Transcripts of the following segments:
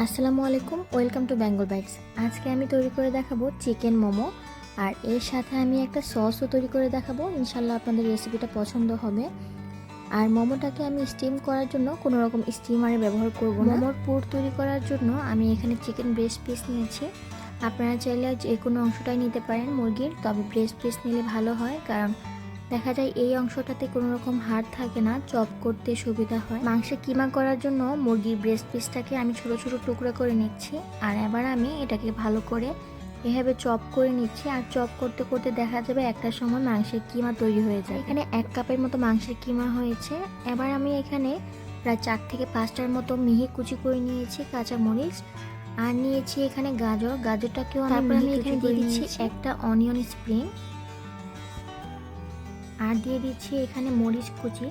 আসসালামু আলাইকুম, welcome to Bengal bytes. আজকে আমি তৈরি করে দেখাবো চিকেন মোমো, আর এর সাথে আমি একটা সসও তৈরি করে দেখাবো। ইনশাল্লাহ আপনাদের রেসিপিটা পছন্দ হবে। আর মোমোটাকে আমি স্টিম করার জন্য কোনো রকম স্টিমারে ব্যবহার করব না। মোমোর পুর তৈরি করার জন্য আমি এখানে চিকেন ব্রেস্ট পিস নিয়েছি। আপনারা চাইলে যে কোনো অংশটাই নিতে পারেন মুরগির, তবে ব্রেস্ট পিস নিলে ভালো হয়, কারণ দেখা যায় এই অংশটাতে কোনো রকম হাড় থাকে না, চপ করতে সুবিধা হয়। মাংসের কিমা করার জন্য মুরগির ব্রেস্ট পিসটাকে আমি ছোট ছোট টুকরো করে নিচ্ছি, আর এবার আমি এটাকে ভালো করে এভাবে চপ করে নিচ্ছি। আর চপ করতে করতে দেখা যাবে একটা সময় মাংসের কিমা তৈরি হয়ে যায়। এখানে 1 কাপের মতো মাংসের কিমা হয়েছে। এবার আমি এখানে প্রায় 4 থেকে 5টার মতো মিহি কুচি করে নিয়েছি কাঁচা মরিচ, আর নিয়েছি এখানে গাজরটাকেও আমি এখানে দিয়ে দিচ্ছি একটা অনিয়ন স্প্রিং, আর দিয়ে দিচ্ছি এখানে মরিচ কুচি।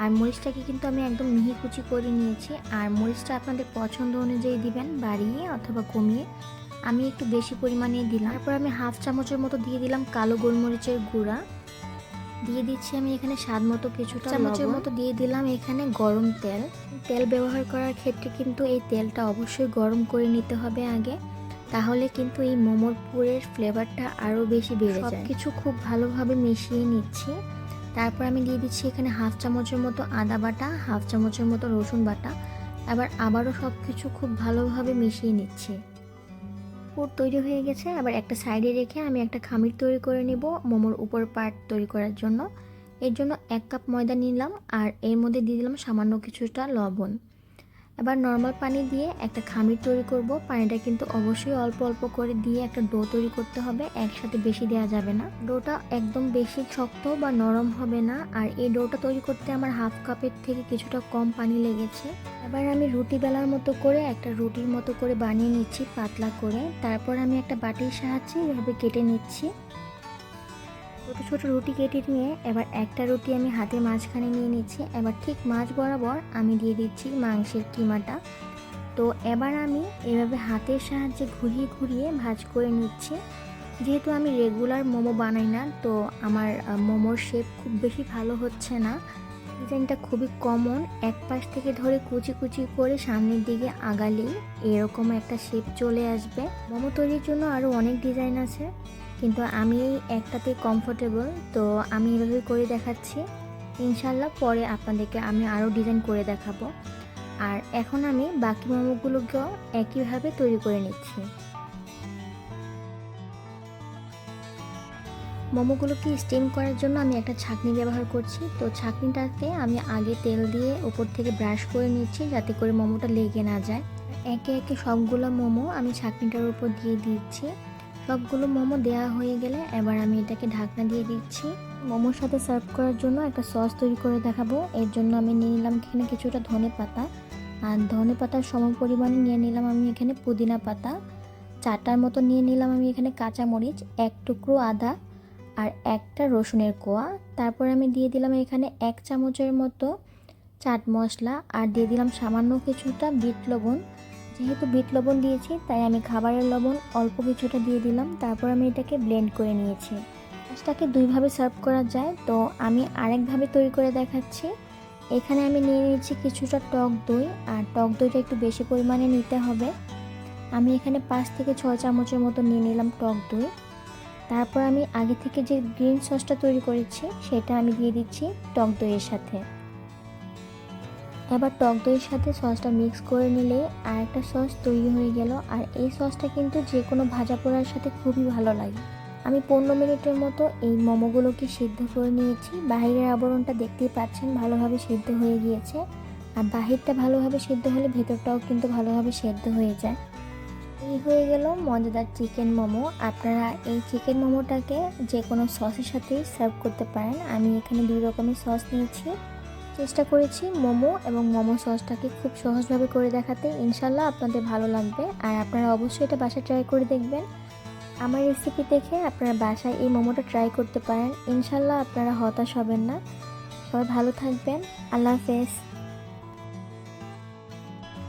আর মরিচটাকে কিন্তু আমি একদম মিহি কুচি করে নিয়েছি। আর মরিচটা আপনাদের পছন্দ অনুযায়ী দিবেন, বাড়িয়ে অথবা কমিয়ে। আমি একটু বেশি পরিমাণে দিলাম। তারপর আমি হাফ চামচের মতো দিয়ে দিলাম কালো গোলমরিচের গুঁড়া, দিয়ে দিচ্ছি আমি এখানে স্বাদ মতো কিছুটা চামচের মতো দিয়ে দিলাম এখানে গরম তেল। তেল ব্যবহার করার ক্ষেত্রে কিন্তু এই তেলটা অবশ্যই গরম করে নিতে হবে আগে, তাহলে কিন্তু এই মোমোর পুরের ফ্লেভারটা আরও বেশি বেড়ে যায়। সবকিছু খুব ভালোভাবে মিশিয়ে নিচ্ছি। তারপর আমি দিয়ে দিচ্ছি এখানে হাফ চামচের মতো আদা বাটা, হাফ চামচের মতো রসুন বাটা। এবার আবারও সব কিছু খুব ভালোভাবে মিশিয়ে নিচ্ছি। পুর তৈরি হয়ে গেছে। আবার একটা সাইডে রেখে আমি একটা খামির তৈরি করে নিব মোমোর উপর পার্ট তৈরি করার জন্য। এর জন্য 1 কাপ ময়দা নিলাম, আর এর মধ্যে দিয়ে দিলাম সামান্য কিছুটা লবণ। এবার নর্মাল পানি দিয়ে একটা খামির তৈরি করব। পানিটা কিন্তু অবশ্যই অল্প অল্প করে দিয়ে একটা ডো তৈরি করতে হবে, একসাথে বেশি দেওয়া যাবে না। ডোটা একদম বেশি শক্ত বা নরম হবে না। আর এই ডোটা তৈরি করতে আমার হাফ কাপের থেকে কিছুটা কম পানি লেগেছে। এবার আমি রুটি বেলার মতো করে একটা রুটির মতো করে বানিয়ে নিচ্ছি পাতলা করে। তারপর আমি একটা বাটির সাহায্যে এভাবে কেটে নিচ্ছি। ছোটো ছোটো রুটি কেটে নিয়ে এবার একটা রুটি আমি হাতের মাঝখানে নিয়ে নিচ্ছি। এবার ঠিক মাঝ বরাবর আমি দিয়ে দিচ্ছি মাংসের কিমাটা। তো এবার আমি এভাবে হাতের সাহায্যে ঘুরিয়ে ঘুরিয়ে ভাঁজ করে নিচ্ছি। যেহেতু আমি রেগুলার মোমো বানাই না, তো আমার মোমোর শেপ খুব বেশি ভালো হচ্ছে না। ডিজাইনটা খুবই কমন, এক পাশ থেকে ধরে কুচি কুচি করে সামনের দিকে আগালেই এরকম একটা শেপ চলে আসবে। মোমো তৈরির জন্য আরও অনেক ডিজাইন আছে, কিন্তু আমি এই একটাতে কমফোর্টেবল, তো আমি এভাবে করে দেখাচ্ছি। ইনশাল্লাহ পরে আপনাদেরকে আমি আরও ডিজাইন করে দেখাবো। আর এখন আমি বাকি মোমোগুলোকেও একইভাবে তৈরি করে নিচ্ছি। মোমোগুলোকে স্টিম করার জন্য আমি একটা ছাঁকনি ব্যবহার করছি। তো ছাঁকনিটাতে আমি আগে তেল দিয়ে উপর থেকে ব্রাশ করে নিচ্ছি, যাতে করে মোমোটা লেগে না যায়। একে একে সবগুলো মোমো আমি ছাঁকনিটার উপর দিয়ে দিচ্ছি। সবগুলো মোমো দেওয়া হয়ে গেলে এবার আমি এটাকে ঢাকনা দিয়ে দিচ্ছি। মোমোর সাথে সার্ভ করার জন্য একটা সস তৈরি করে দেখাবো। এর জন্য আমি নিয়ে নিলাম এখানে কিছুটা ধনেপাতা, আর ধনেপাতার সম পরিমাণে নিয়ে নিলাম আমি এখানে পুদিনা পাতা। 4টার মতো নিয়ে নিলাম আমি এখানে কাঁচামরিচ, 1 টুকরো আদা, আর একটা রসুনের কোয়া। তারপর আমি দিয়ে দিলাম এখানে 1 চামচের মতো চাট মশলা, আর দিয়ে দিলাম সামান্য কিছুটা বিট লবণ। যেহেতু বিট লবণ দিয়েছি, তাই আমি খাবারের লবণ অল্প কিছুটা দিয়ে দিলাম। তারপর আমি এটাকে ব্লেন্ড করে নিয়েছি। মাছটাকে 2ভাবে সার্ভ করা যায়, তো আমি আরেকভাবে তৈরি করে দেখাচ্ছি। এখানে আমি নিয়ে নিয়েছি কিছুটা টক দই, আর টক দইটা একটু বেশি পরিমাণে নিতে হবে। আমি এখানে 5 থেকে 6 চামচের মতো নিয়ে নিলাম টক দই। তারপর আমি আগে থেকে যে গ্রিন সসটা তৈরি করেছি সেটা আমি দিয়ে দিচ্ছি টক দইয়ের সাথে। এবার টক দইয়ের সাথে সসটা মিক্স করে নিলে আর একটা সস তৈরি হয়ে গেল। আর এই সসটা কিন্তু যে কোনো ভাজা পোড়ার সাথে খুবই ভালো লাগে। আমি 15 মিনিটের মতো এই মোমোগুলোকে সিদ্ধ করে নিয়েছি। বাহিরের আবরণটা দেখতেই পাচ্ছেন ভালোভাবে সিদ্ধ হয়ে গিয়েছে, আর বাহিরটা ভালোভাবে সিদ্ধ হলে ভেতরটাও কিন্তু ভালোভাবে সিদ্ধ হয়ে যায়। এই হয়ে গেল মজাদার চিকেন মোমো। আপনারা এই চিকেন মোমোটাকে যে কোনো সসের সাথেই সার্ভ করতে পারেন। আমি এখানে 2 রকমের সস নিয়েছি। চেষ্টা করেছি মোমো এবং মোমো সসটাকে খুব সহজভাবে করে দেখাতে। ইনশাল্লাহ আপনাদের ভালো লাগবে, আর আপনারা অবশ্যই এটা বাসায় ট্রাই করে দেখবেন। আমার রেসিপি দেখে আপনারা বাসায় এই মোমোটা ট্রাই করতে পারেন। ইনশাল্লাহ আপনারা হতাশ হবেন না। সবাই ভালো থাকবেন। আল্লাহ হাফেজ।